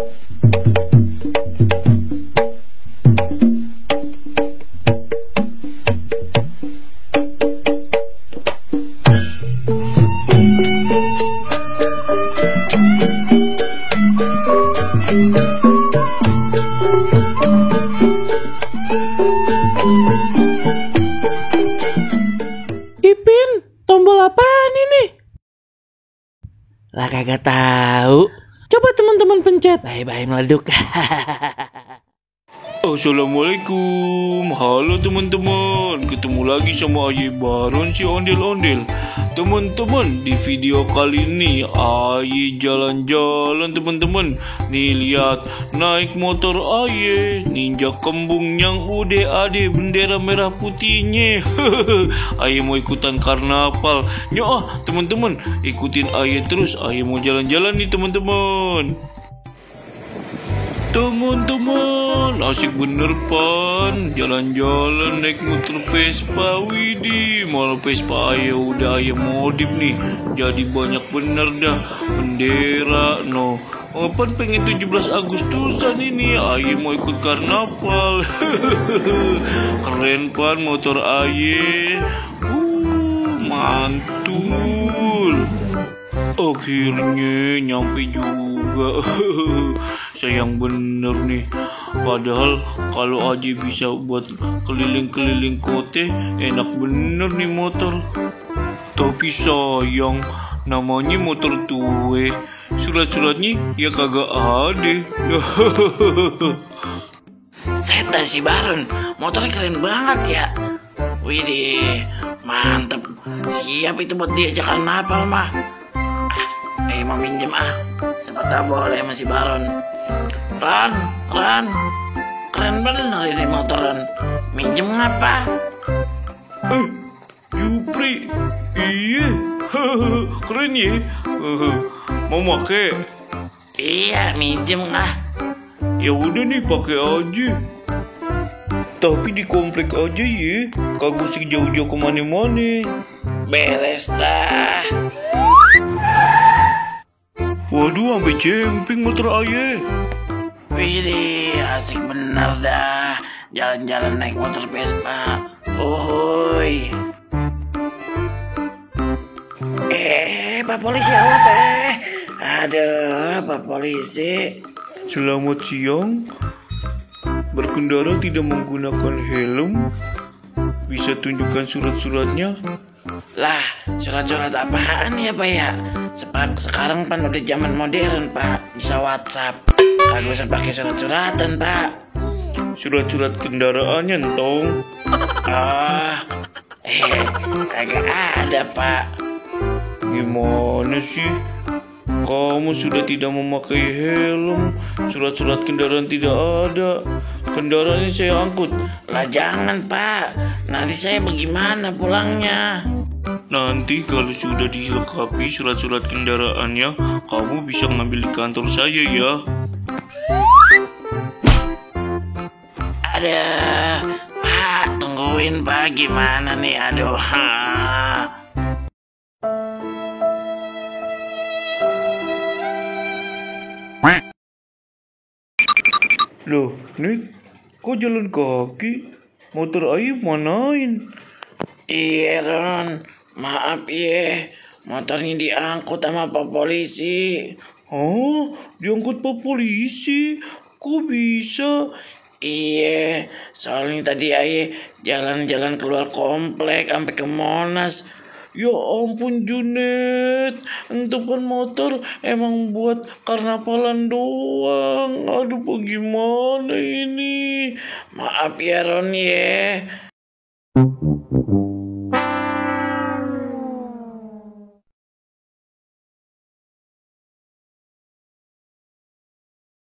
Ipin, tombol apaan ini? Lah kagak tahu. Coba teman-teman pencet. Bye-bye meleduk. Assalamualaikum. Halo teman-teman, ketemu lagi sama Aye Baron si ondel-ondel. Teman-teman, di video kali ini Aye jalan-jalan teman-teman. Nih lihat, naik motor Aye, ninja kembung yang udah ada bendera merah putihnya. Aye mau ikutan karnaval. Nyoh teman-teman, ikutin Aye terus. Aye mau jalan-jalan nih teman-teman. Teman-teman, asik bener pan, jalan-jalan naik motor Vespa. Widih, malah Vespa Aye udah Aye modif nih, jadi banyak bener dah bendera. No, pan pengen 17 Agustusan ini, Aye mau ikut karnaval. Keren pan motor Aye, mantul. Akhirnya nyampe juga. Sayang bener nih, padahal kalau aja bisa buat keliling-keliling kota, enak bener nih motor. Tapi sayang, namanya motor tua, surat-suratnya ya kagak ada. Seta si Baron, motornya keren banget ya. Widih, mantep. Siap itu buat diajak karnaval mah. Ayo mau minjem siapa tahu boleh sama si Baron. Ran, keren bener ini motoran. Minjem ngapa? Jupri, iya, keren ya. Mau make? Iya, minjem Ya udah nih, pakai aja. Tapi di komplek aja ya, kagak usah jauh-jauh kemana-mana. Beres dah. Waduh, sampai jemping motor Aye. Widih, asik bener dah. Jalan-jalan naik motor Vespa. Uhuy. Pak polisi awas Aduh, Pak polisi. Selamat siang. Berkendara tidak menggunakan helm. Bisa tunjukkan surat-suratnya? Lah, surat-surat apaan ya Pak ya? Sekarang kan udah zaman modern Pak, bisa WhatsApp. Kagak usah pakai surat-suratan Pak. Surat-surat kendaraannya entong. Kagak ada Pak. Gimana sih? Kamu sudah tidak memakai helm, surat-surat kendaraan tidak ada. Kendaraannya saya angkut. Lah jangan Pak, nanti saya bagaimana pulangnya? Nanti kalau sudah dilengkapi surat-surat kendaraannya, kamu bisa ngambil di kantor saya ya. Ada Pak, tungguin Pak, gimana nih? Aduh. Loh, Nik, kok jalan kaki? Motor Aye manain? Iya Ron, maaf ya, motornya diangkut sama Pak polisi. Oh, diangkut Pak polisi? Kok bisa? Iya, soalnya tadi Aye jalan-jalan keluar komplek sampai ke Monas. Ya ampun Junet, itu kan motor emang buat karnavalan doang. Aduh, bagaimana ini? Maaf ya Ron ya.